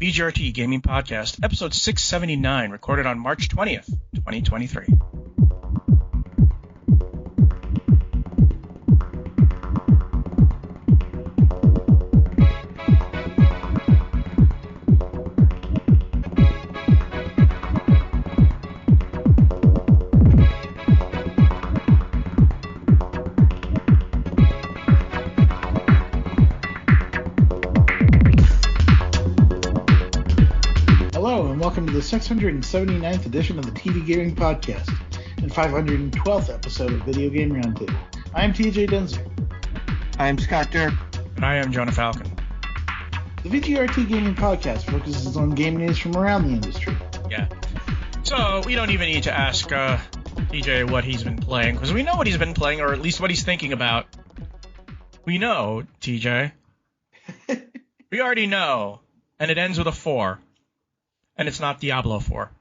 BGRT Gaming Podcast, episode 679, recorded on March 20th, 2023. Welcome to the 679th edition of the TV Gaming Podcast and 512th episode of Video Game Roundtable. I am TJ Denzer. I am Scott Dirk. And I am Jonah Falcon. The VGRT Gaming Podcast focuses on game news from around the industry. Yeah. So we don't even need to ask TJ what he's been playing, because we know what he's been playing, or at least what he's thinking about. We know, TJ. We already know. And it ends with a 4. And it's not Diablo 4.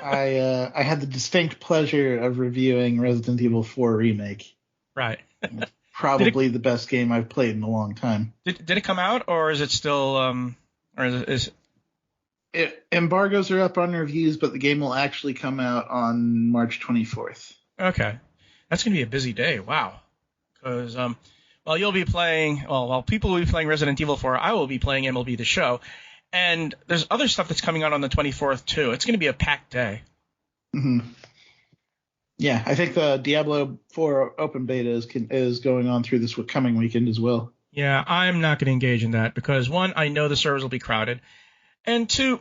I had the distinct pleasure of reviewing Resident Evil 4 Remake. Right. Probably the best game I've played in a long time. Did it come out, or is it still embargoes are up on reviews, but the game will actually come out on March 24th. Okay. That's going to be a busy day. Wow. Because you'll be playing, while people will be playing Resident Evil 4, I will be playing MLB The Show. And there's other stuff that's coming out on the 24th, too. It's going to be a packed day. Mm-hmm. Yeah, I think the Diablo 4 open beta is going on through this coming weekend as well. Yeah, I'm not going to engage in that because, one, I know the servers will be crowded. And two,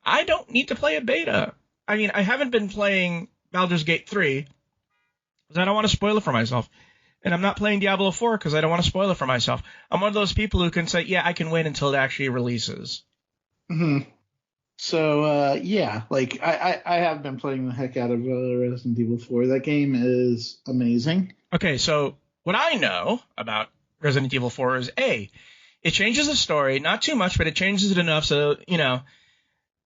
I don't need to play a beta. I mean, I haven't been playing Baldur's Gate 3 because I don't want to spoil it for myself. And I'm not playing Diablo 4 because I don't want to spoil it for myself. I'm one of those people who can say, yeah, I can wait until it actually releases. Mm-hmm. So, I have been playing the heck out of Resident Evil 4. That game is amazing. Okay, so what I know about Resident Evil 4 is, A, it changes the story, not too much, but it changes it enough so,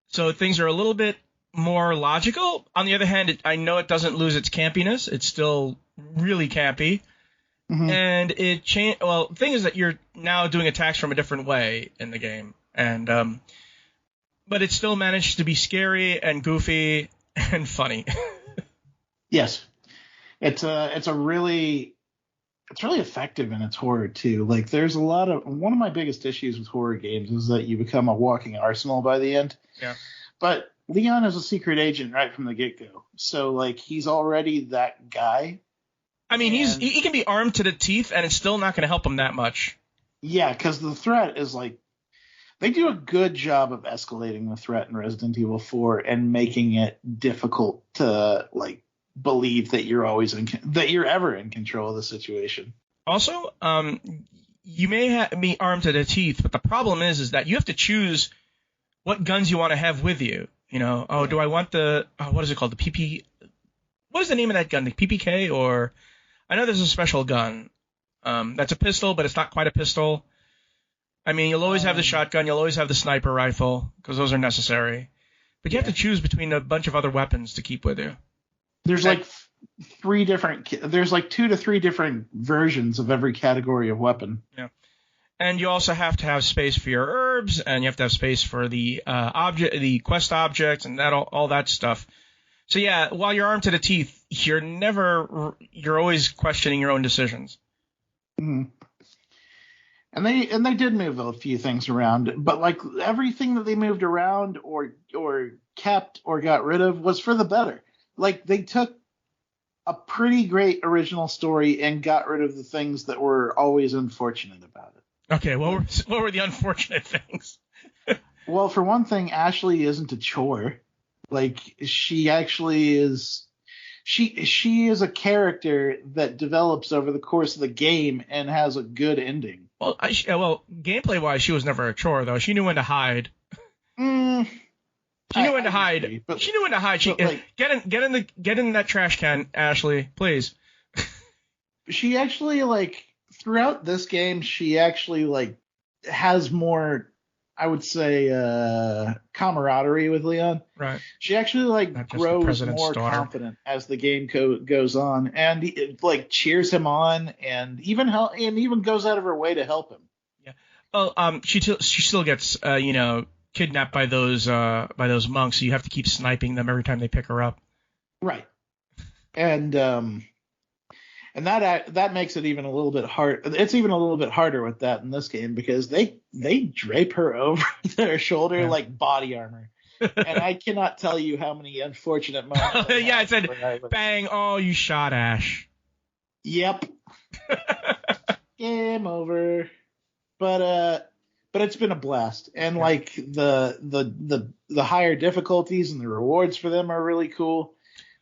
so things are a little bit more logical. On the other hand, I know it doesn't lose its campiness. It's still really campy. Mm-hmm. And the thing is that you're now doing attacks from a different way in the game. And, but it still managed to be scary and goofy and funny. Yes. It's really effective in its horror too. Like there's one of my biggest issues with horror games is that you become a walking arsenal by the end. Yeah. But Leon is a secret agent right from the get-go. So like he's already that guy. I mean, he can be armed to the teeth and it's still not going to help him that much. Yeah, because the threat is like they do a good job of escalating the threat in Resident Evil 4 and making it difficult to like believe that you're ever in control of the situation. Also, you may be armed to the teeth, but the problem is that you have to choose what guns you want to have with you. Do I want what is it called? The PP? What is the name of that gun? The PPK or I know there's a special gun that's a pistol, but it's not quite a pistol. I mean, you'll always have the shotgun. You'll always have the sniper rifle because those are necessary. But you have to choose between a bunch of other weapons to keep with you. There's there's like 2 to 3 different versions of every category of weapon. Yeah. And you also have to have space for your herbs, and you have to have space for the quest objects, and all that stuff. So yeah, while you're armed to the teeth, you're always questioning your own decisions. Mm-hmm. And they did move a few things around, but like everything that they moved around or kept or got rid of was for the better. Like they took a pretty great original story and got rid of the things that were always unfortunate about it. Okay, what were the unfortunate things? Well, for one thing, Ashley isn't a chore. Like she actually is. She is a character that develops over the course of the game and has a good ending. Well, gameplay-wise, she was never a chore, though. She knew when to hide. She knew when to hide. She knew when to hide. Get in that trash can, Ashley, please. She actually, throughout this game, she actually, has more, I would say, camaraderie with Leon. Right. She actually, grows more confident as the game goes on, and cheers him on, and even goes out of her way to help him. Yeah. Well, she still gets, kidnapped by those monks, so you have to keep sniping them every time they pick her up. Right. And that makes it even a little bit hard. It's even a little bit harder with that in this game because they drape her over their shoulder like body armor. And I cannot tell you how many unfortunate moments. Yeah, it said, bang, oh, you shot Ash. Yep. Game over. But it's been a blast. And like the higher difficulties and the rewards for them are really cool.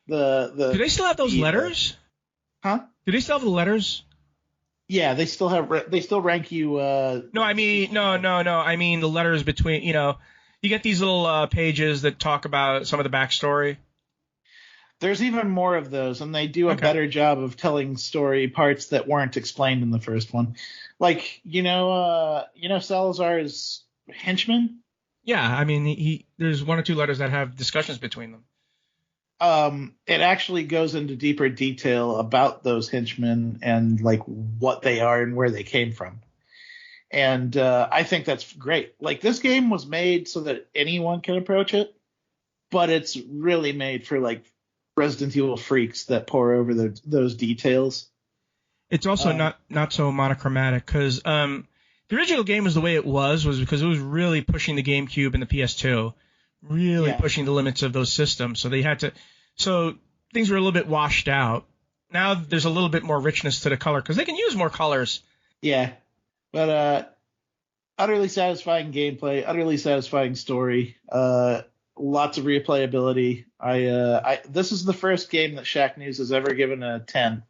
Do they still have those letters? Huh? Do they still have the letters? Yeah, they still rank you. No, I mean I mean the letters between, you get these little pages that talk about some of the backstory. There's even more of those, and they do a better job of telling story parts that weren't explained in the first one. Like, Salazar's henchman? Yeah, I mean, there's one or two letters that have discussions between them. It actually goes into deeper detail about those henchmen and like what they are and where they came from. And I think that's great. Like, this game was made so that anyone can approach it, but it's really made for like Resident Evil freaks that pore over those details. It's also not so monochromatic because the original game was the way it was because it was really pushing the GameCube and the PS2, really pushing the limits of those systems. So they had to. So things were a little bit washed out. Now there's a little bit more richness to the color because they can use more colors. Yeah. But utterly satisfying gameplay, utterly satisfying story, lots of replayability. This is the first game that Shack News has ever given a 10.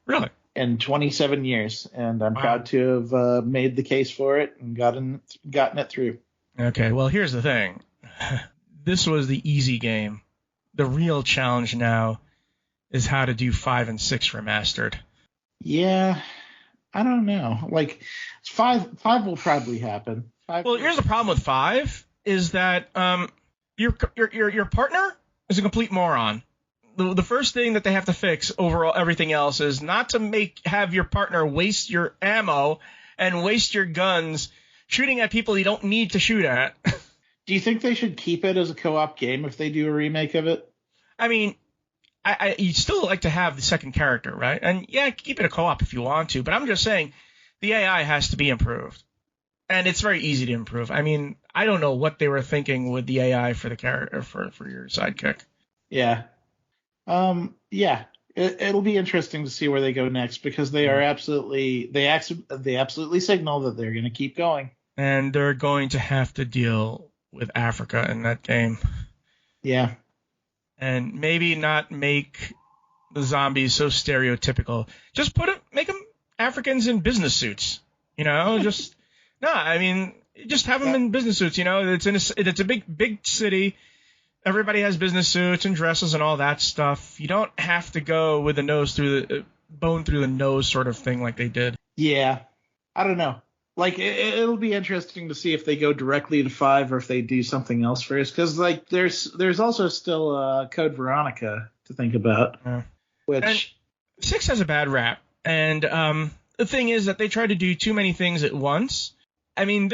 Really? In 27 years, and I'm proud to have made the case for it and gotten it through. Okay, well, here's the thing. This was the easy game. The real challenge now is how to do 5 and 6 remastered. Yeah. I don't know. Like, 5 will probably happen. Well, here's the problem with 5 is that your partner is a complete moron. The first thing that they have to fix overall everything else is not to have your partner waste your ammo and waste your guns shooting at people you don't need to shoot at. Do you think they should keep it as a co-op game if they do a remake of it? I mean, you'd still like to have the second character, right? And yeah, keep it a co-op if you want to, but I'm just saying the AI has to be improved. And it's very easy to improve. I mean, I don't know what they were thinking with the AI for the character for your sidekick. Yeah. Yeah. It'll be interesting to see where they go next because they are absolutely signal that they're going to keep going. And they're going to have to deal with Africa in that game. Yeah. And maybe not make the zombies so stereotypical. Just make them Africans in business suits. Just have them in business suits. It's a big city. Everybody has business suits and dresses and all that stuff. You don't have to go with the nose through the bone through the nose sort of thing like they did. Yeah, I don't know. Like it'll be interesting to see if they go directly to 5 or if they do something else first. Because like there's also still Code Veronica to think about. And 6 has a bad rap, and the thing is that they try to do too many things at once. I mean,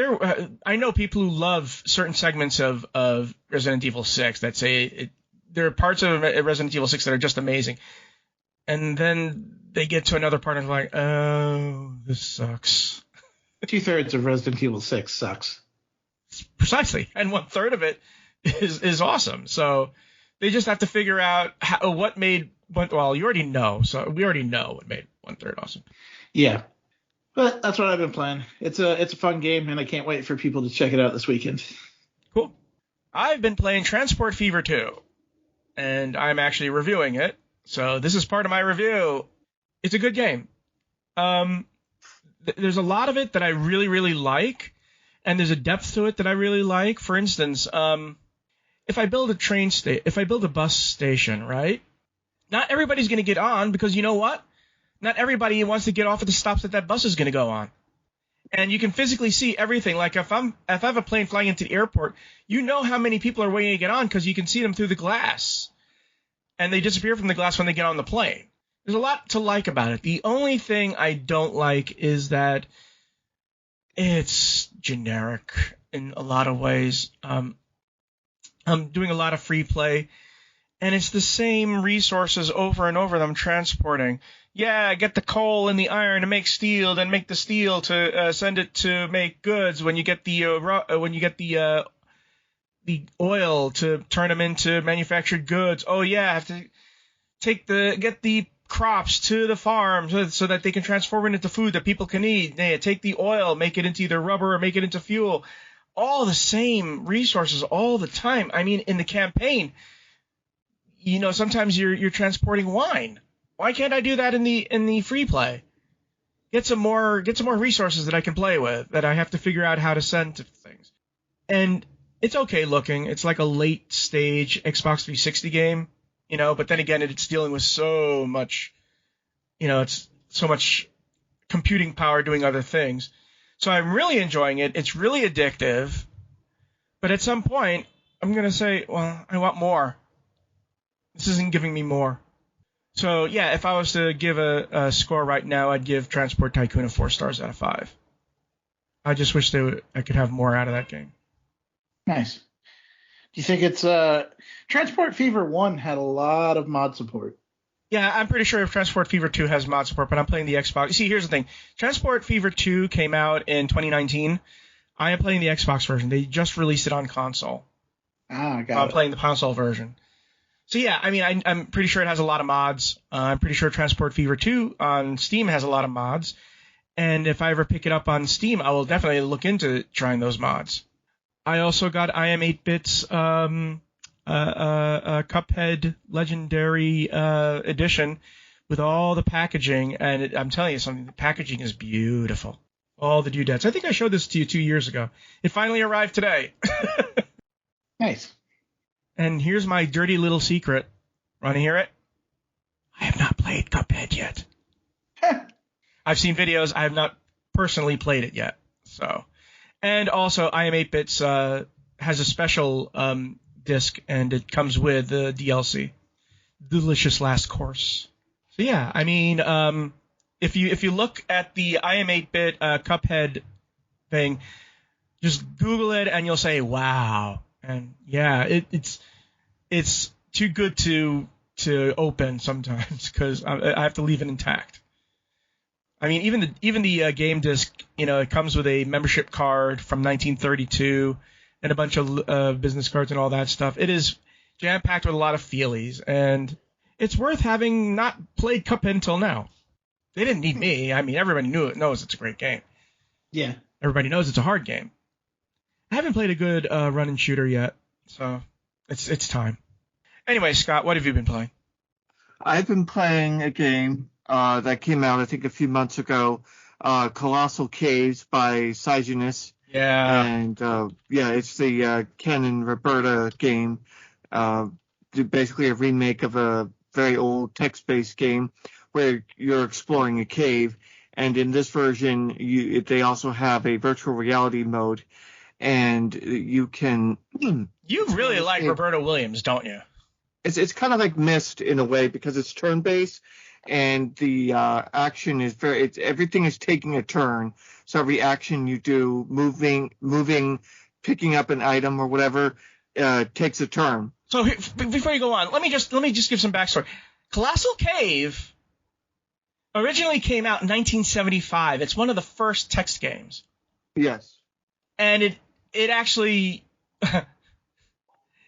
I know people who love certain segments of Resident Evil 6 that say there are parts of Resident Evil 6 that are just amazing. And then they get to another part and they're like, oh, this sucks. 2/3 of Resident Evil 6 sucks. Precisely. And 1/3 of it is awesome. So they just have to figure out what made well, you already know. So we already know what made 1/3 awesome. Yeah. But that's what I've been playing. It's a fun game, and I can't wait for people to check it out this weekend. Cool. I've been playing Transport Fever 2, and I'm actually reviewing it. So this is part of my review. It's a good game. There's a lot of it that I really, really like, and there's a depth to it that I really like. For instance, if I build a bus station, right? Not everybody's going to get on because you know what? Not everybody wants to get off at the stops that bus is going to go on. And you can physically see everything. Like if I have a plane flying into the airport, you know how many people are waiting to get on because you can see them through the glass. And they disappear from the glass when they get on the plane. There's a lot to like about it. The only thing I don't like is that It's generic in a lot of ways. I'm doing a lot of free play, and it's the same resources over and over that I'm transporting. Yeah, get the coal and the iron to make steel, then make the steel to send it to make goods. When you get the oil to turn them into manufactured goods. Oh yeah, I have to get the crops to the farm so that they can transform it into food that people can eat. Yeah, take the oil, make it into either rubber or make it into fuel. All the same resources all the time. I mean, in the campaign, sometimes you're transporting wine. Why can't I do that in the free play? Get some more resources that I can play with, that I have to figure out how to send to things. And it's okay looking. It's like a late stage Xbox 360 game, but then again, it's dealing with so much, it's so much computing power doing other things. So I'm really enjoying it. It's really addictive. But at some point, I'm going to say, well, I want more. This isn't giving me more. So, yeah, if I was to give a score right now, I'd give Transport Tycoon a 4 stars out of 5. I just wish I could have more out of that game. Nice. Do you think it's Transport Fever 1 had a lot of mod support? Yeah, I'm pretty sure if Transport Fever 2 has mod support, but I'm playing the Xbox. See, here's the thing. Transport Fever 2 came out in 2019. I am playing the Xbox version. They just released it on console. Ah, got it. I'm playing the console version. So, yeah, I mean, I'm pretty sure it has a lot of mods. I'm pretty sure Transport Fever 2 on Steam has a lot of mods. And if I ever pick it up on Steam, I will definitely look into trying those mods. I also got IM8-Bit's Cuphead Legendary Edition with all the packaging. And I'm telling you something, the packaging is beautiful. All the doodads. I think I showed this to you 2 years ago. It finally arrived today. Nice. And here's my dirty little secret. Want to hear it? I have not played Cuphead yet. I've seen videos. I have not personally played it yet. So, and also, IM8-Bits has a special disc, and it comes with the DLC, Delicious Last Course. So yeah, I mean, if you look at the IM8-Bit Cuphead thing, just Google it, and you'll say, "Wow." And yeah, it's too good to open sometimes because I have to leave it intact. I mean, even the game disc, it comes with a membership card from 1932 and a bunch of business cards and all that stuff. It is jam packed with a lot of feelies, and it's worth having not played Cuphead until now. They didn't need me. I mean, everybody knows it's a great game. Yeah. Everybody knows it's a hard game. I haven't played a good run and shooter yet, so it's time. Anyway, Scott, what have you been playing? I've been playing a game that came out, I think, a few months ago, Colossal Caves by Seijunus. Yeah. And, it's the Ken and Roberta game. Basically a remake of a very old text-based game where you're exploring a cave. And in this version, they also have a virtual reality mode. And you can... You really like Roberta Williams, don't you? It's kind of like Myst in a way because it's turn-based. And the action is everything is taking a turn. So every action you do, moving, picking up an item or whatever, takes a turn. So before you go on, let me just give some backstory. Colossal Cave originally came out in 1975. It's one of the first text games. Yes. And it actually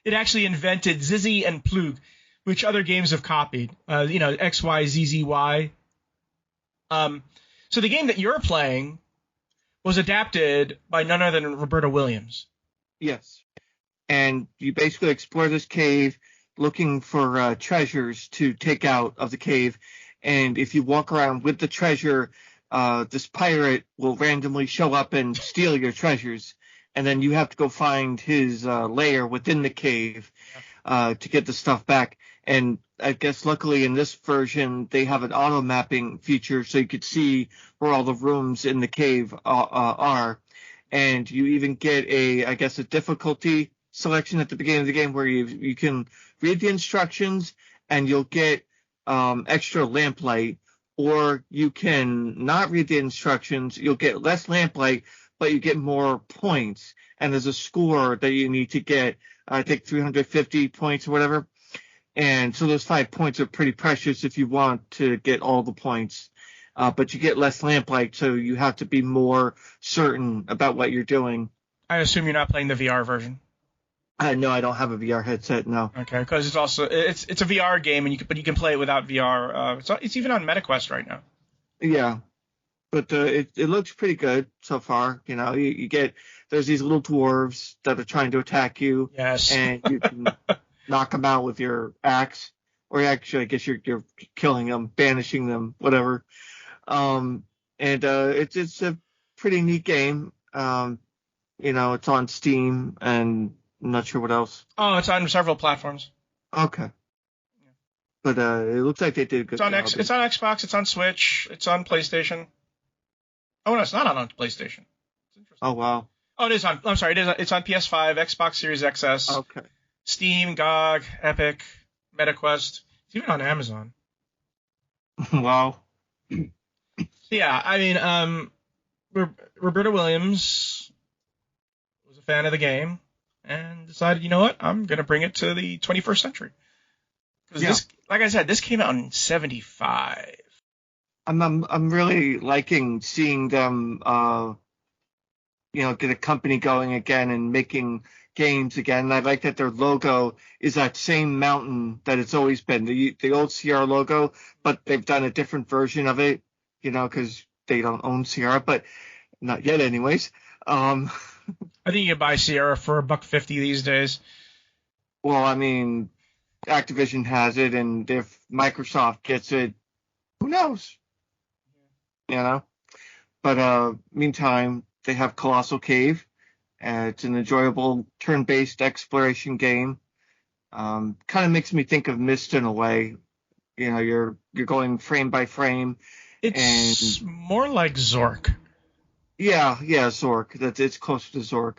invented Zizzy and Plug, which other games have copied, X, Y, Z, Z, Y. So the game that you're playing was adapted by none other than Roberta Williams. Yes. And you basically explore this cave looking for treasures to take out of the cave. And if you walk around with the treasure, this pirate will randomly show up and steal your treasures. And then you have to go find his lair within the cave to get the stuff back. And I guess luckily in this version, they have an auto mapping feature so you could see where all the rooms in the cave are. And you even get a difficulty selection at the beginning of the game where you can read the instructions and you'll get extra lamplight, or you can not read the instructions. You'll get less lamplight, but you get more points. And there's a score that you need to get, I think 350 points or whatever. And so those 5 points are pretty precious if you want to get all the points. But you get less lamplight, so you have to be more certain about what you're doing. I assume you're not playing the VR version. No, I don't have a VR headset, no. Okay, because it's a VR game, but you can play it without VR. It's even on MetaQuest right now. Yeah, but it looks pretty good so far. You know, there's these little dwarves that are trying to attack you. Yes. And you can knock them out with your axe, or actually, I guess you're killing them, banishing them, whatever. It's a pretty neat game. You know, it's on Steam, and I'm not sure what else. Oh, it's on several platforms. Okay. But it looks like they did a good job. It's on Xbox, it's on Switch, it's on PlayStation. Oh, no, it's not on PlayStation. Oh, wow. Oh, it is on. I'm sorry, it's on PS5, Xbox Series XS, Okay. Steam, GOG, Epic, MetaQuest. It's even on Amazon. Wow. Yeah, I mean, Roberta Williams was a fan of the game and decided, you know what, I'm going to bring it to the 21st century. Because this, like I said, this came out in 1975. I'm really liking seeing them, get a company going again and making games again. And I like that their logo is that same mountain that it's always been, the old Sierra logo, but they've done a different version of it, because they don't own Sierra, but not yet anyways. I think you can buy Sierra for $1.50 these days. Well, I mean, Activision has it, and if Microsoft gets it, who knows? But meantime, they have Colossal Cave. It's an enjoyable turn-based exploration game. Kind of makes me think of Myst in a way. You're going frame by frame. It's more like Zork. Yeah, Zork. It's close to Zork.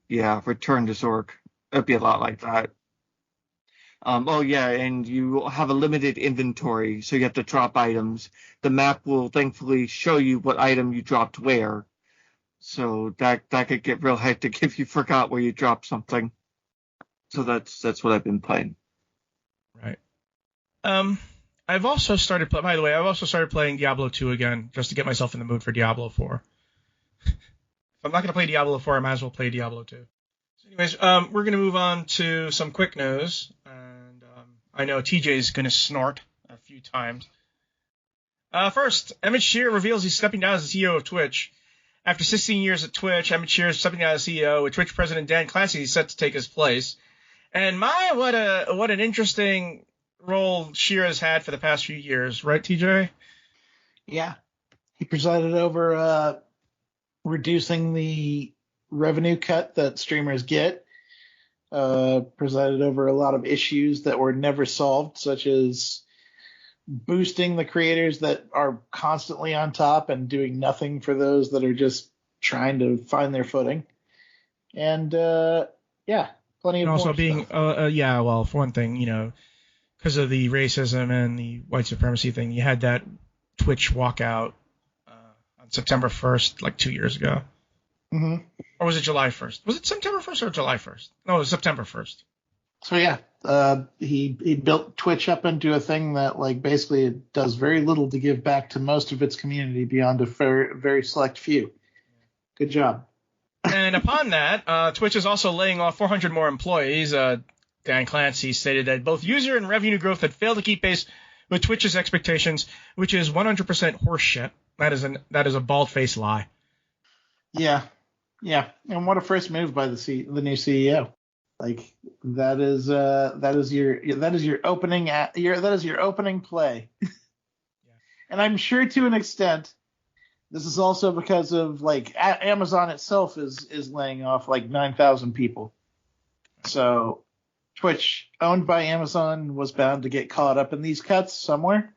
Yeah, Return to Zork. It'd be a lot like that. And you have a limited inventory, so you have to drop items. The map will thankfully show you what item you dropped where. So that could get real hectic if you forgot where you dropped something. So that's what I've been playing. Right. I've also started playing Diablo 2 again, just to get myself in the mood for Diablo 4. If I'm not going to play Diablo 4, I might as well play Diablo 2. So anyways, we're going to move on to some quick news. And I know TJ's going to snort a few times. First, Emmett Shear reveals he's stepping down as the CEO of Twitch. After 16 years at Twitch, Emmett Shear is stepping down as CEO, with Twitch president Dan Clancy set to take his place. And what an interesting role Shear has had for the past few years, right, TJ? Yeah. He presided over reducing the revenue cut that streamers get, presided over a lot of issues that were never solved, such as boosting the creators that are constantly on top and doing nothing for those that are just trying to find their footing. And plenty of and also more being stuff. For one thing, because of the racism and the white supremacy thing, you had that Twitch walkout on September 1st, like 2 years ago. Mm-hmm. Or was it July 1st? Was it September 1st or July 1st? No, it was September 1st. So he built Twitch up into a thing that basically it does very little to give back to most of its community beyond a very, very select few. Good job. And upon that, Twitch is also laying off 400 more employees. Dan Clancy stated that both user and revenue growth had failed to keep pace with Twitch's expectations, which is 100% horseshit. That is a bald-faced lie. Yeah, and what a first move by the new CEO. That is your opening play. Yeah. And I'm sure to an extent this is also because of Amazon itself is laying off 9,000 people. So Twitch, owned by Amazon, was bound to get caught up in these cuts somewhere.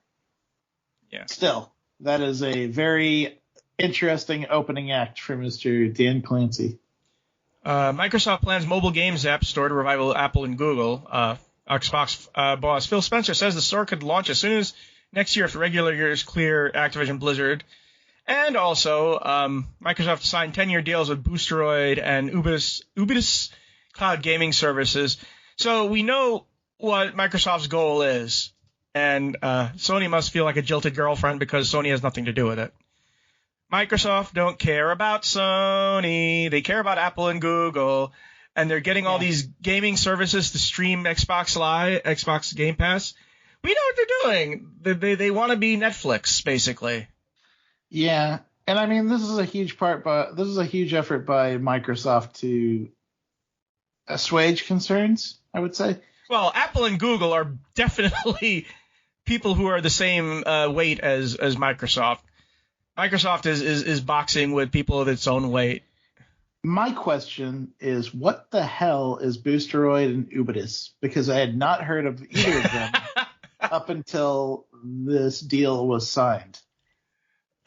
Yeah. Still, that is a very interesting opening act for Mr. Dan Clancy. Microsoft plans mobile games app store to rival Apple and Google. Xbox boss Phil Spencer says the store could launch as soon as next year if the regular years clear Activision-Blizzard. And also, Microsoft signed 10-year deals with Boosteroid and Ubisoft Cloud Gaming Services. So we know what Microsoft's goal is. And Sony must feel like a jilted girlfriend because Sony has nothing to do with it. Microsoft don't care about Sony. They care about Apple and Google. And they're getting all these gaming services to stream Xbox Live, Xbox Game Pass. We know what they're doing. They want to be Netflix, basically. Yeah, and I mean this is a huge effort by Microsoft to assuage concerns, I would say. Well, Apple and Google are definitely people who are the same weight as Microsoft. Microsoft is boxing with people of its own weight. My question is, what the hell is Boosteroid and Ubisoft? Because I had not heard of either of them up until this deal was signed.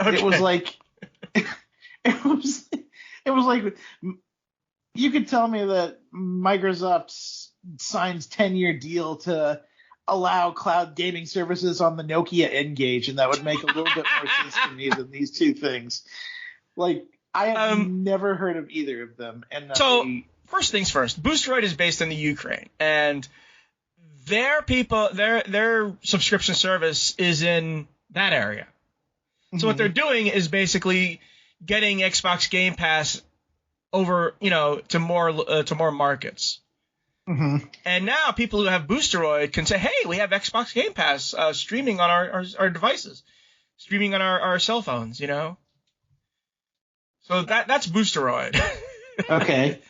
Okay. It was like you could tell me that Microsoft signs 10-year deal to allow cloud gaming services on the Nokia N-Gage, and that would make a little bit more sense to me than these two things. Like, I have never heard of either of them. And first things first, Boosteroid is based in the Ukraine, and their subscription service is in that area. So what they're doing is basically getting Xbox Game Pass over, to more markets. Mm-hmm. And now people who have Boosteroid can say, hey, we have Xbox Game Pass streaming on our devices, streaming on our cell phones, So that's Boosteroid. Okay.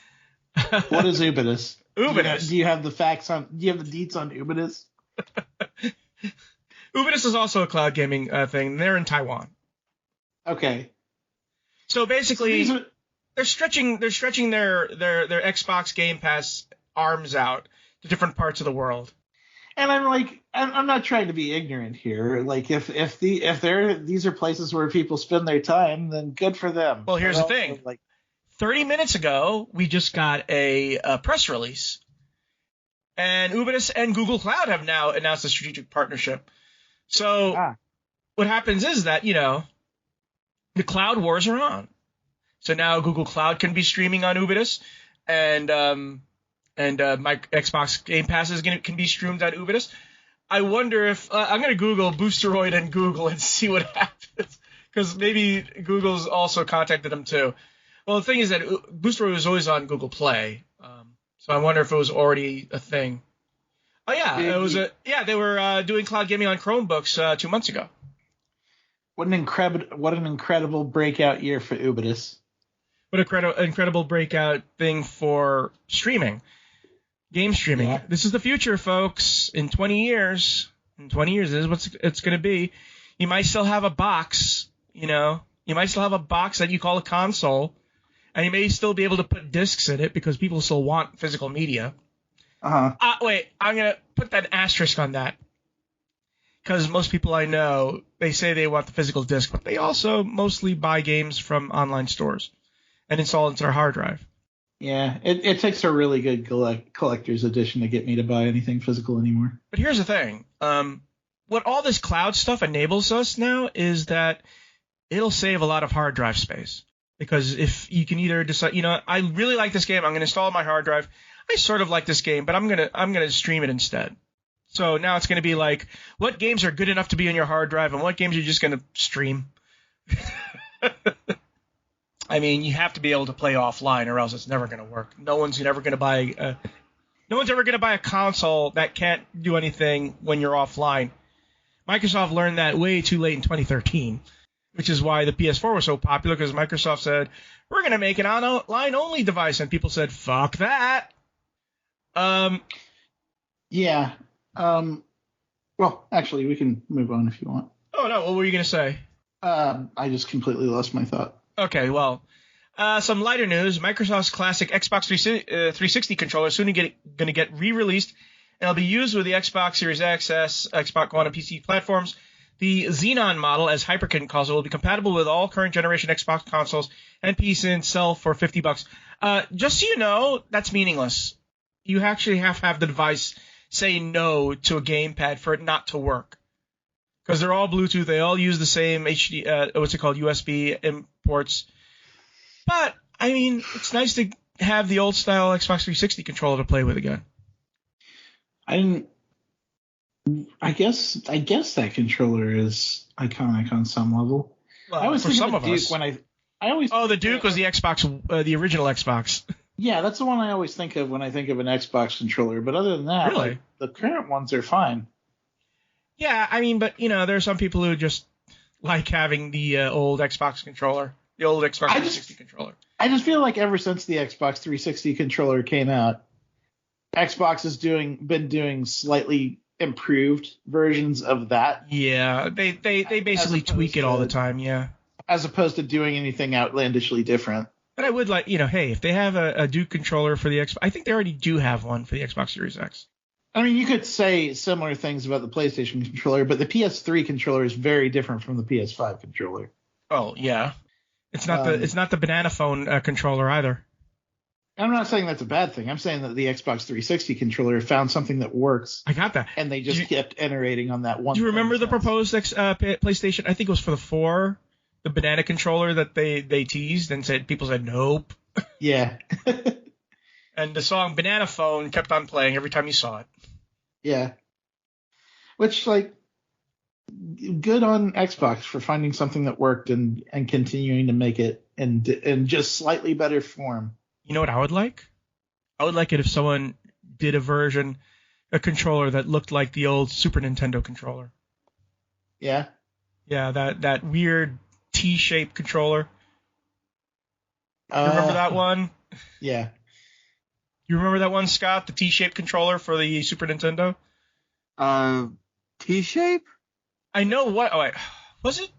What is Ubisoft? Ubisoft. Do you have the deets on Ubisoft? Ubisoft is also a cloud gaming thing. They're in Taiwan. Okay. So basically, they're stretching their Xbox Game Pass arms out to different parts of the world. And I'm not trying to be ignorant here. Like, if these are places where people spend their time, then good for them. Well, here's the thing. 30 minutes ago, we just got a press release, and Ubisoft and Google Cloud have now announced a strategic partnership. So what happens is that, the cloud wars are on. So now Google Cloud can be streaming on Ubisoft, and my Xbox Game Pass can be streamed on Ubisoft. I wonder if I'm going to Google Boosteroid and Google and see what happens, because maybe Google's also contacted them too. Well, the thing is that Boosteroid was always on Google Play, so I wonder if it was already a thing. Oh yeah, they were doing cloud gaming on Chromebooks 2 months ago. What an incredible breakout year for Ubisoft. What an incredible breakout thing for streaming. Game streaming. Yeah. This is the future, folks. In 20 years, this is what it's going to be. You might still have a box, You might still have a box that you call a console, and you may still be able to put discs in it because people still want physical media. Wait, I'm going to put that asterisk on that. Because most people I know, they say they want the physical disc, but they also mostly buy games from online stores and install into their hard drive. Yeah, it takes a really good collector's edition to get me to buy anything physical anymore. But here's the thing. What all this cloud stuff enables us now is that it'll save a lot of hard drive space. Because if you can either decide, I really like this game, I'm going to install it on my hard drive. I sort of like this game, but I'm gonna stream it instead. So now it's going to be like, what games are good enough to be on your hard drive and what games are you just going to stream? I mean, you have to be able to play offline or else it's never going to work. No one's ever going to buy a console that can't do anything when you're offline. Microsoft learned that way too late in 2013, which is why the PS4 was so popular, because Microsoft said, we're going to make an online-only device, and people said, fuck that. Yeah. Well, actually, we can move on if you want. Oh, no. What were you going to say? I just completely lost my thought. Okay, well, some lighter news. Microsoft's classic Xbox 360 controller is soon going to get re-released, and it'll be used with the Xbox Series X, Xbox One, and PC platforms. The Xenon model, as Hyperkin calls it, will be compatible with all current generation Xbox consoles and PC and sell for $50. Just so you know, that's meaningless. You actually have to have the device say no to a gamepad for it not to work. because they're all Bluetooth. They all use the same USB imports. But I mean, it's nice to have the old style Xbox 360 controller to play with again. I guess that controller is iconic on some level. Well, I always for think some of the of Duke us. when I always. Oh, the Duke was the Xbox, the original Xbox. Yeah, that's the one I always think of when I think of an Xbox controller. But other than that, Really? like, the current ones are fine. Yeah, I mean, but there are some people who just like having the old Xbox controller, the old Xbox 360 controller. I just feel like ever since the Xbox 360 controller came out, Xbox has been doing slightly improved versions of that. Yeah, they basically tweak it all the time. Yeah, as opposed to doing anything outlandishly different. but I would like, hey, if they have a Duke controller for the Xbox, I think they already do have one for the Xbox Series X. I mean, you could say similar things about the PlayStation controller, but the PS3 controller is very different from the PS5 controller. Oh yeah, it's not the banana phone controller either. I'm not saying that's a bad thing. I'm saying that the Xbox 360 controller found something that works. I got that. And they just kept iterating on that one. Do you remember the proposed PlayStation? I think it was for the 4, the banana controller that they teased and people said nope. Yeah. And the song Banana Phone kept on playing every time you saw it. Yeah. Which, like, good on Xbox for finding something that worked and continuing to make it in just slightly better form. You know what I would like? I would like it if someone did a controller that looked like the old Super Nintendo controller. Yeah? Yeah, that weird T-shaped controller. You remember that one? Yeah. You remember that one, Scott? The T-shaped controller for the Super Nintendo? T-shape? I know what. Oh, wait. Was it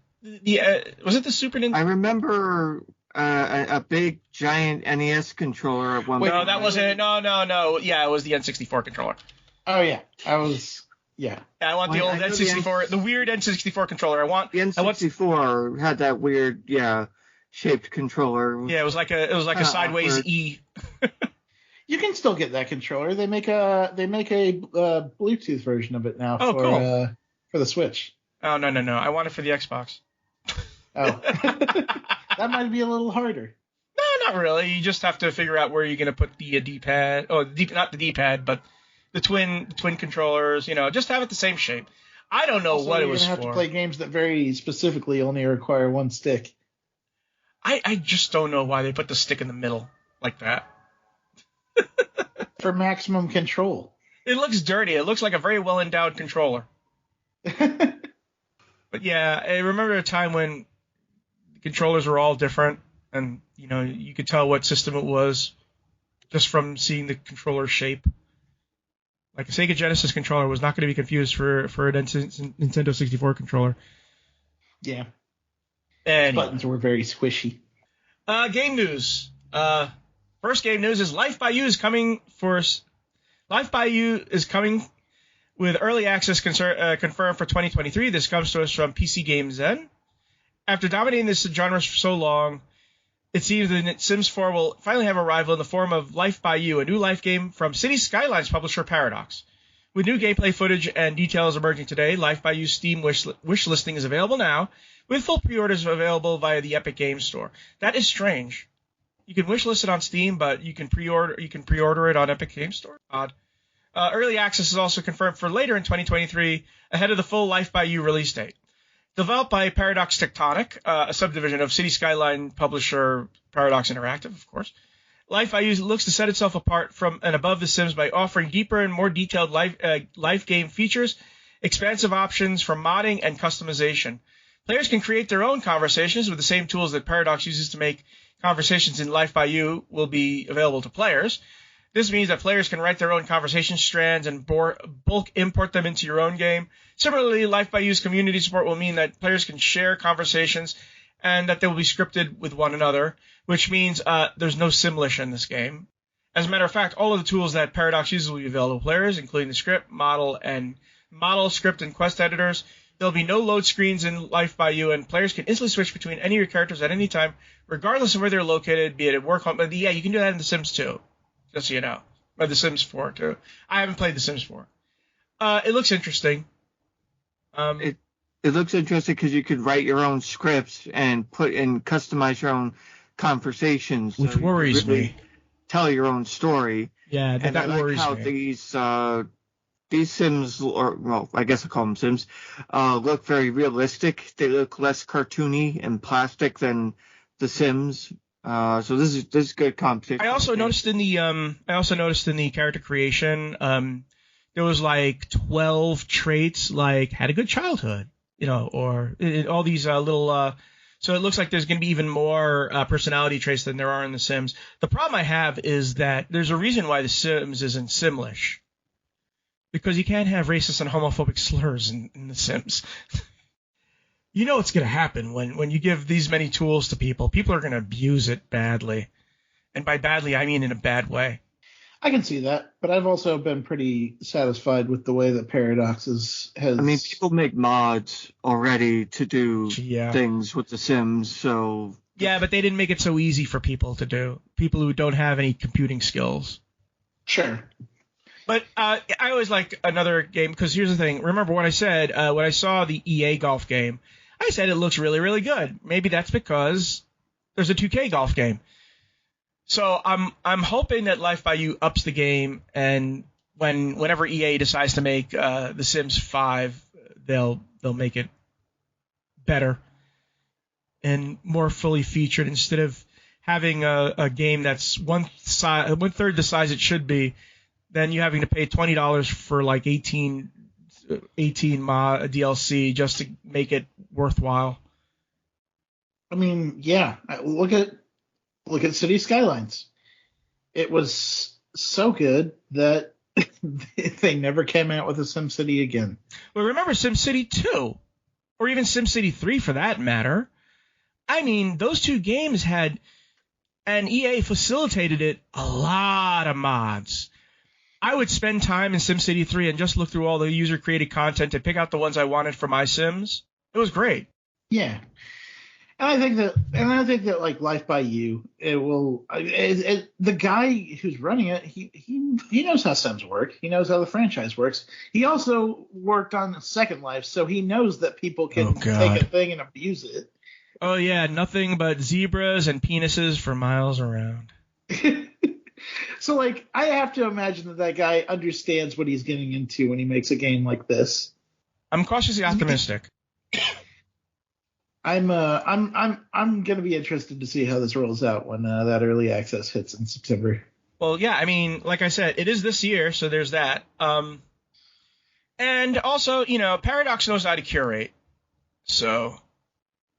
the Super Nintendo? I remember a big giant NES controller at one point. No, that wasn't. No. Yeah, it was the N64 controller. Oh yeah, Yeah, I want the old N64, the weird N64 controller. The N64 had that weird, shaped controller. Yeah, it was like a sideways awkward. E. You can still get that controller. They make a Bluetooth version of it now for the Switch. Oh no! I want it for the Xbox. Oh, that might be a little harder. No, not really. You just have to figure out where you're going to put the D-pad. Oh, not the D-pad, but the twin controllers. Just have it the same shape. I don't know also, what it was for. You're going to have to play games that very specifically only require one stick. I just don't know why they put the stick in the middle like that. For maximum control. It looks dirty. It looks like a very well endowed controller. But yeah, I remember a time when the controllers were all different, and you could tell what system it was just from seeing the controller shape. Like a Sega Genesis controller was not going to be confused for a Nintendo 64 controller. Yeah. And buttons were very squishy. Game news. First game news is Life by You is coming with early access confirmed for 2023. This comes to us from PC Game Zen. After dominating this genre for so long, it seems that Sims 4 will finally have a rival in the form of Life by You, a new life game from City Skylines publisher Paradox. With new gameplay footage and details emerging today, Life by You's Steam wish listing is available now, with full pre-orders available via the Epic Games Store. That is strange. You can wish list it on Steam, but you can pre-order it on Epic Games Store. Odd. Early access is also confirmed for later in 2023, ahead of the full Life by You release date. Developed by Paradox Tectonic, a subdivision of City Skyline publisher Paradox Interactive, of course, Life by You looks to set itself apart from and above The Sims by offering deeper and more detailed life game features, expansive options for modding and customization. Players can create their own conversations with the same tools that Paradox uses to make conversations in Life by You will be available to players. This means that players can write their own conversation strands and bulk import them into your own game. Similarly, Life by You's community support will mean that players can share conversations and that they will be scripted with one another, which means there's no Simlish in this game. As a matter of fact, all of the tools that Paradox uses will be available to players, including the script, model, script, and quest editors. There'll be no load screens in Life by You, and players can instantly switch between any of your characters at any time, regardless of where they're located, be it at work, home. But yeah, you can do that in The Sims 2, just so you know. Or The Sims 4, too. I haven't played The Sims 4. It looks interesting. It It looks interesting because you could write your own scripts and customize your own conversations, which worries me. Tell your own story. Yeah, and that I like worries how me. These Sims, or well, I guess I call them Sims, look very realistic. They look less cartoony and plastic than the Sims. So this is good competition. I also noticed in the character creation, there was like 12 traits, like had a good childhood, or all these little. So it looks like there's going to be even more personality traits than there are in The Sims. The problem I have is that there's a reason why The Sims isn't Simlish. Because you can't have racist and homophobic slurs in The Sims. You know what's going to happen when you give these many tools to people. People are going to abuse it badly. And by badly, I mean in a bad way. I can see that, but I've also been pretty satisfied with the way that Paradox has. I mean, people make mods already to do things with The Sims, so. Yeah, but they didn't make it so easy for people to do. People who don't have any computing skills. Sure. But I always like another game, because here's the thing. Remember what I said when I saw the EA golf game? I said it looks really, really good. Maybe that's because there's a 2K golf game. So I'm hoping that Life by You ups the game, and whenever EA decides to make The Sims 5, they'll make it better and more fully featured, instead of having a game that's one third the size it should be. Then you having to pay $20 for like 18 DLC just to make it worthwhile. I mean, yeah. Look at City Skylines. It was so good that they never came out with a SimCity again. Well, remember SimCity 2, or even SimCity 3 for that matter. I mean, those two games had, and EA facilitated it, a lot of mods. I would spend time in SimCity 3 and just look through all the user-created content to pick out the ones I wanted for my Sims. It was great. Yeah. And I think that like Life by You, the guy who's running it, he knows how Sims work. He knows how the franchise works. He also worked on Second Life, so he knows that people can take a thing and abuse it. Oh yeah, nothing but zebras and penises for miles around. So like, I have to imagine that guy understands what he's getting into when he makes a game like this. I'm cautiously optimistic. I'm gonna be interested to see how this rolls out when that early access hits in September. Well, yeah, I mean, like I said, it is this year, so there's that. And also, Paradox knows how to curate, so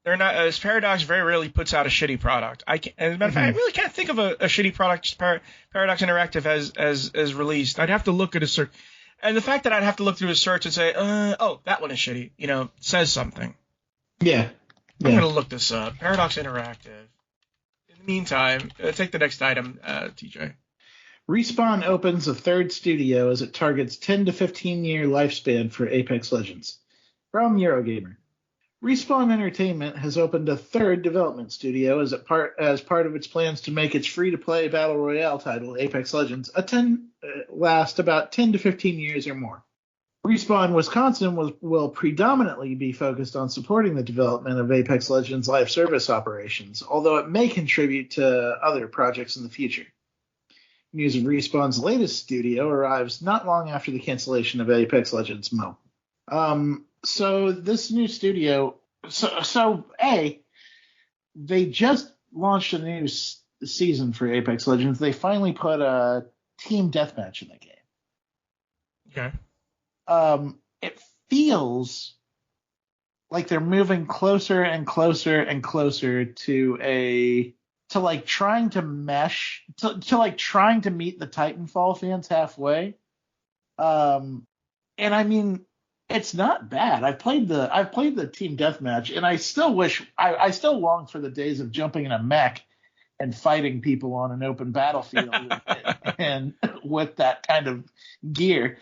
they're not. As Paradox very rarely puts out a shitty product. As a matter of fact, I really can't think of a shitty product Paradox Interactive has released. I'd have to look at a search, and the fact that I'd have to look through a search and say, oh, that one is shitty, says something. Yeah. I'm going to look this up. Paradox Interactive. In the meantime, take the next item, TJ. Respawn opens a third studio as it targets 10 to 15-year lifespan for Apex Legends. From Eurogamer. Respawn Entertainment has opened a third development studio as part of its plans to make its free-to-play battle royale title, Apex Legends, last about 10 to 15 years or more. Respawn Wisconsin will predominantly be focused on supporting the development of Apex Legends live service operations, although it may contribute to other projects in the future. News of Respawn's latest studio arrives not long after the cancellation of Apex Legends MO. So this new studio, they just launched a new season for Apex Legends. They finally put a team deathmatch in the game. Okay. It feels like they're moving closer and closer and closer to trying to mesh, trying to meet the Titanfall fans halfway. And I mean, it's not bad. I've played the team deathmatch, and I still long for the days of jumping in a mech and fighting people on an open battlefield and with that kind of gear.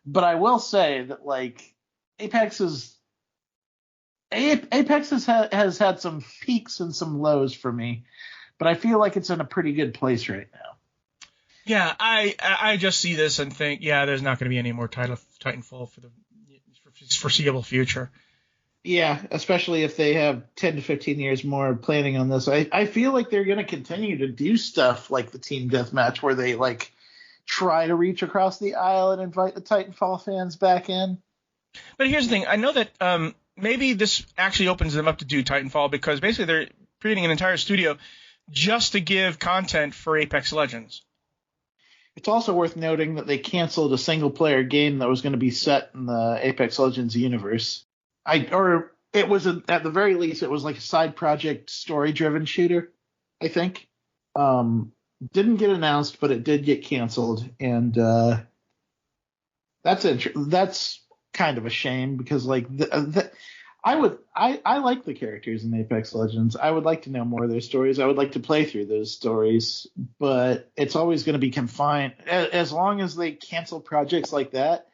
But I will say that like Apex has had some peaks and some lows for me, but I feel like it's in a pretty good place right now. Yeah, I just see this and think, yeah, there's not going to be any more Titanfall for the foreseeable future. Yeah, especially if they have 10 to 15 years more planning on this. I feel like they're going to continue to do stuff like the team deathmatch where they like try to reach across the aisle and invite the Titanfall fans back in. But here's the thing. I know that maybe this actually opens them up to do Titanfall because basically they're creating an entire studio just to give content for Apex Legends. It's also worth noting that they canceled a single-player game that was going to be set in the Apex Legends universe. At the very least, it was like a side project, story-driven shooter, I think. Didn't get announced, but it did get canceled, and that's kind of a shame because like I like the characters in Apex Legends. I would like to know more of their stories. I would like to play through those stories, but it's always going to be confined. As long as they cancel projects like that,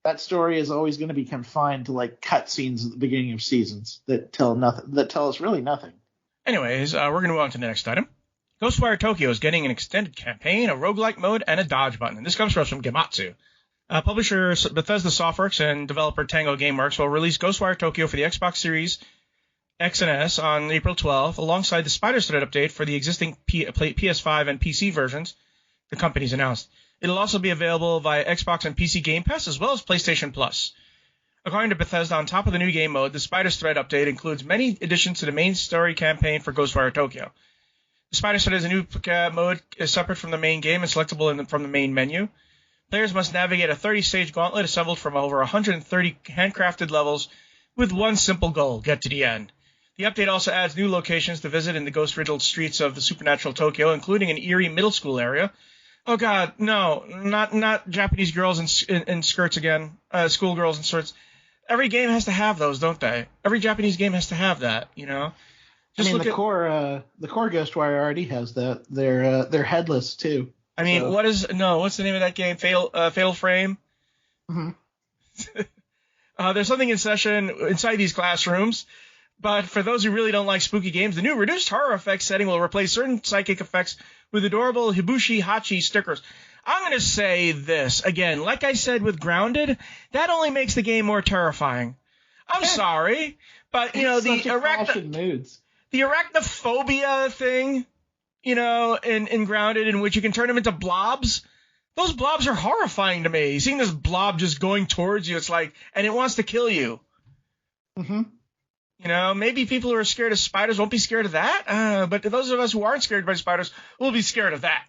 that story is always going to be confined to like cutscenes at the beginning of seasons that tell us really nothing. Anyways, we're going to move on to the next item. Ghostwire Tokyo is getting an extended campaign, a roguelike mode, and a dodge button. And this comes from Gematsu. Publisher Bethesda Softworks and developer Tango Gameworks will release Ghostwire Tokyo for the Xbox Series X and S on April 12th, alongside the Spider's Thread update for the existing PS5 and PC versions, the company's announced. It'll also be available via Xbox and PC Game Pass, as well as PlayStation Plus. According to Bethesda, on top of the new game mode, the Spider's Thread update includes many additions to the main story campaign for Ghostwire Tokyo. The Spider's Thread is a new mode separate from the main game and selectable from the main menu. Players must navigate a 30-stage gauntlet assembled from over 130 handcrafted levels with one simple goal: get to the end. The update also adds new locations to visit in the ghost-riddled streets of the supernatural Tokyo, including an eerie middle school area. Oh God, no, not Japanese girls in skirts again, schoolgirls in skirts. Every game has to have those, don't they? Every Japanese game has to have that, you know? The core Ghostwire already has that. They're headless too. I mean, what's the name of that game? Fatal Frame? Mm-hmm. There's something in session inside these classrooms, but for those who really don't like spooky games, the new reduced horror effects setting will replace certain psychic effects with adorable Hibushi Hachi stickers. I'm going to say this, again, like I said with Grounded, that only makes the game more terrifying. I'm sorry, but, you know, the arachnophobia thing, you know, in Grounded, in which you can turn them into blobs, those blobs are horrifying to me. Seeing this blob just going towards you, it's like, and it wants to kill you. Mm-hmm. You know, maybe people who are scared of spiders won't be scared of that, but those of us who aren't scared by spiders will be scared of that.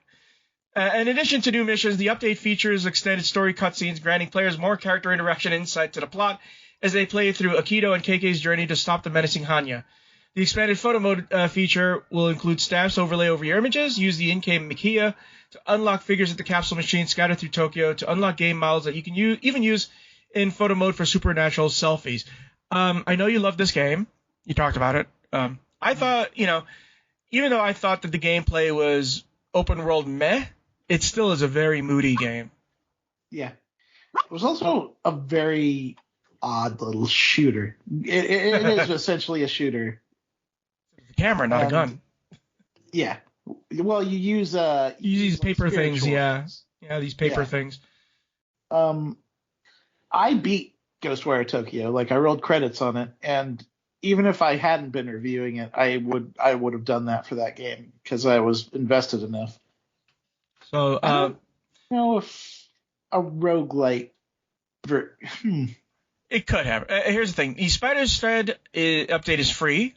In addition to new missions, the update features extended story cutscenes, granting players more character interaction and insight to the plot as they play through Akito and KK's journey to stop the menacing Hanya. The expanded photo mode feature will include stamps overlay over your images, use the in-game Makia to unlock figures at the capsule machine scattered through Tokyo, to unlock game models that you can even use in photo mode for supernatural selfies. I know you love this game. You talked about it. I thought, you know, even though I thought that the gameplay was open world meh, it still is a very moody game. Yeah. It was also a very odd little shooter. It is essentially a shooter. The camera, not a gun. Yeah. Well, you use these paper things, yeah. Yeah, these paper things. I beat Ghostwire Tokyo. Like, I rolled credits on it, and even if I hadn't been reviewing it, I would have done that for that game because I was invested enough. So, I don't know if a roguelite. It could have. Here's the thing: the Spider's Thread update is free,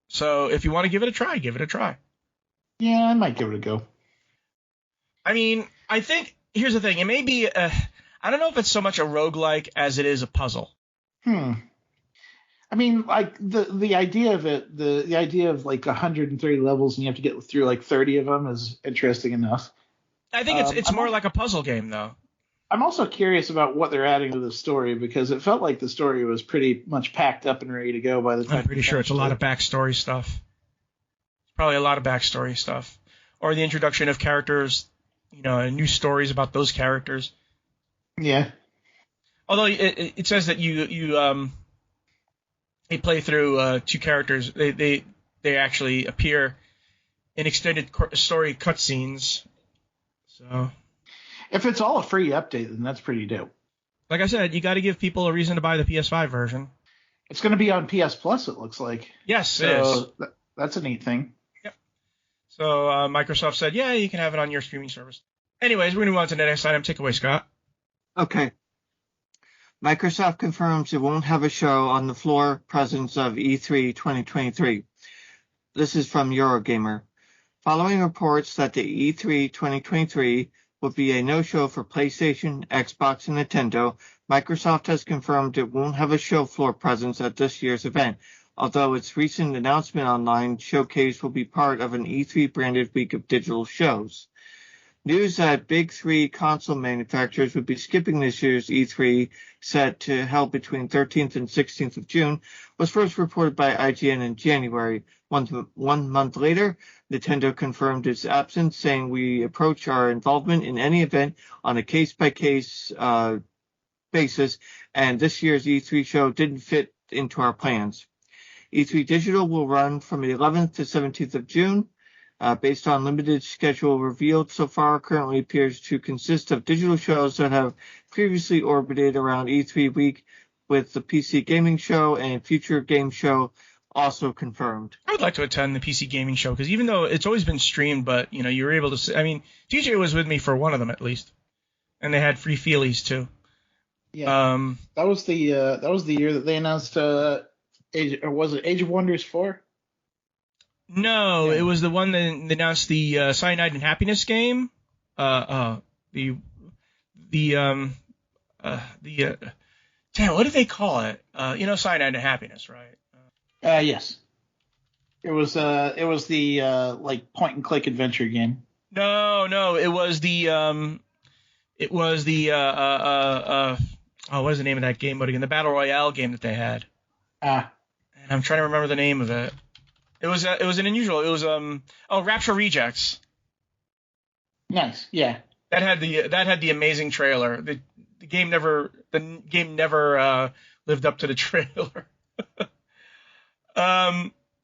so if you want to give it a try, give it a try. Yeah, I might give it a go. I mean, I think here's the thing: it may be. I don't know if it's so much a roguelike as it is a puzzle. I mean, like the idea of it, the idea of like 130 levels and you have to get through like 30 of them is interesting enough. I think it's more like a puzzle game, though. I'm also curious about what they're adding to the story because it felt like the story was pretty much packed up and ready to go by the time. I'm pretty sure it's a lot of backstory stuff. Probably a lot of backstory stuff, or the introduction of characters, you know, and new stories about those characters. Yeah. Although it says that they play through two characters. They actually appear in extended story cutscenes. So, if it's all a free update, then that's pretty dope. Like I said, you got to give people a reason to buy the PS5 version. It's going to be on PS Plus, it looks like. Yes, it is. That's a neat thing. Yep. So Microsoft said, yeah, you can have it on your streaming service. Anyways, we're going to move on to the next item. Take away, Scott. Okay. Microsoft confirms it won't have a show on the floor presence of E3 2023. This is from Eurogamer. Following reports that the E3 2023 will be a no-show for PlayStation, Xbox, and Nintendo, Microsoft has confirmed it won't have a show floor presence at this year's event, although its recent announcement online showcase will be part of an E3-branded week of digital shows. News that big three console manufacturers would be skipping this year's E3, set to held between 13th and 16th of June, was first reported by IGN in January. One month later, Nintendo confirmed its absence, saying we approach our involvement in any event on a case-by-case basis, and this year's E3 show didn't fit into our plans. E3 Digital will run from the 11th to 17th of June. Based on limited schedule revealed so far, currently appears to consist of digital shows that have previously orbited around E3 week, with the PC Gaming Show and Future Game Show also confirmed. I would like to attend the PC Gaming Show, because even though it's always been streamed, but you were able to see, TJ was with me for one of them at least, and they had free feelies too. Yeah. That was the year that they announced was it Age of Wonders 4? No, yeah. It was the one that announced the Cyanide and Happiness game. Damn, what did they call it? Cyanide and Happiness, right? Yes. It was the like point and click adventure game. No, it was the what was the name of that game? But again, the Battle Royale game that they had. And I'm trying to remember the name of it. It was an unusual. It was Rapture Rejects. Nice, yeah. That had the amazing trailer. The game never lived up to the trailer.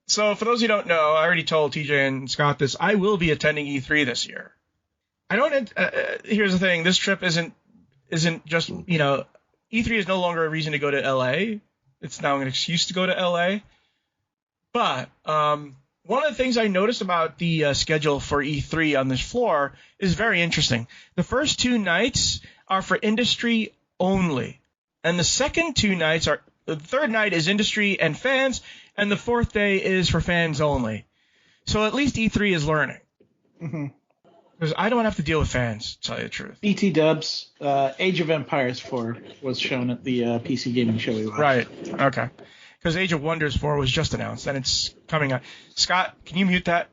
So for those who don't know, I already told TJ and Scott this. I will be attending E3 this year. Here's the thing. This trip isn't just E3 is no longer a reason to go to LA. It's now an excuse to go to LA. But one of the things I noticed about the schedule for E3 on this floor is very interesting. The first 2 nights are for industry only. And the third night is industry and fans, and the 4th day is for fans only. So at least E3 is learning. Mm-hmm. Because I don't have to deal with fans, to tell you the truth. BT Dubs, Age of Empires 4 was shown at the PC Gaming Show we watched. Right, okay. Because Age of Wonders 4 was just announced, and it's coming out. Scott, can you mute that?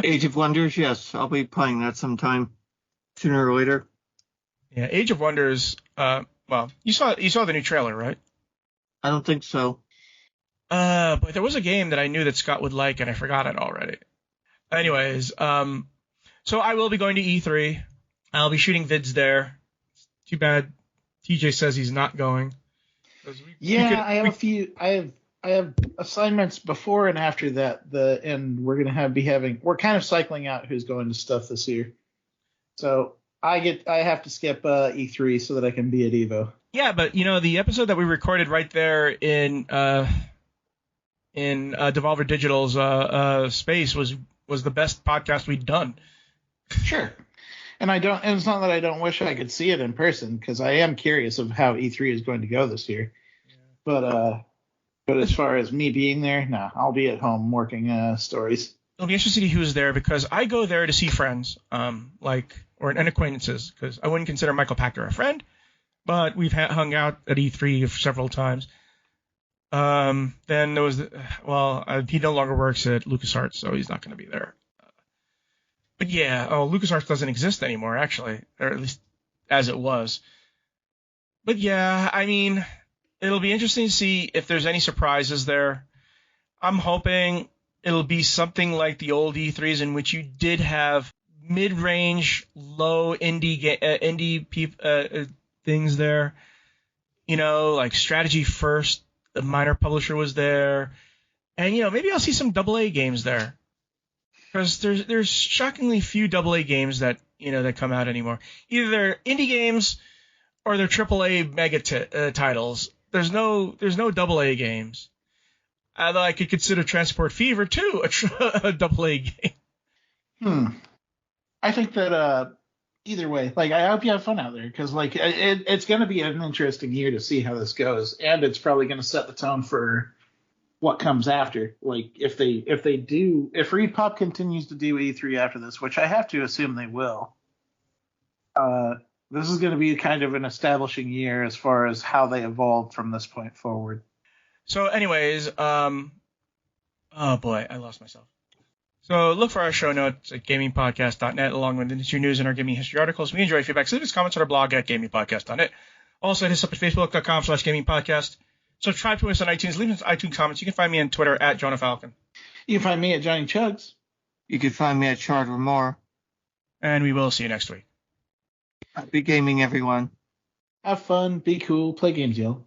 Age of Wonders, yes. I'll be playing that sometime, sooner or later. Yeah, Age of Wonders, you saw the new trailer, right? I don't think so. But there was a game that I knew that Scott would like, and I forgot it already. Anyways, so I will be going to E3. I'll be shooting vids there. Too bad TJ says he's not going. I have assignments before and after that. And we're gonna we're kind of cycling out who's going to stuff this year. So I have to skip E3 so that I can be at Evo. Yeah, but the episode that we recorded right there in Devolver Digital's space was the best podcast we'd done. Sure. And it's not that I don't wish I could see it in person, because I am curious of how E3 is going to go this year. Yeah. But as far as me being there, no, I'll be at home working stories. It'll be interesting to see who's there, because I go there to see friends, and acquaintances, because I wouldn't consider Michael Pachter a friend, but we've hung out at E3 several times. Then there was, he no longer works at LucasArts, so he's not going to be there. But yeah, LucasArts doesn't exist anymore, actually, or at least as it was. But yeah, it'll be interesting to see if there's any surprises there. I'm hoping it'll be something like the old E3s, in which you did have mid-range, low indie things there. Like Strategy First, the minor publisher was there, and maybe I'll see some AA games there. Because there's shockingly few AA games that that come out anymore. Either they're indie games or they're AAA mega titles. there's no AA games. Although I could consider Transport Fever too a AA game. I think that either way, like I hope you have fun out there because like it's going to be an interesting year to see how this goes, and it's probably going to set the tone for what comes after. Like if ReedPop continues to do E3 after this, which I have to assume they will. This is going to be kind of an establishing year as far as how they evolve from this point forward. So anyways, oh boy, I lost myself. So look for our show notes at gamingpodcast.net along with industry news and our gaming history articles. We enjoy feedback. Leave us comments on our blog at gamingpodcast.net. Also, hit us up at facebook.com/gamingpodcast. Subscribe to us on iTunes. Leave us iTunes comments. You can find me on Twitter at Jonah Falcon. You can find me at Johnny Chugs. You can find me at Chard Ramore. And we will see you next week. Happy gaming, everyone. Have fun. Be cool. Play games, y'all.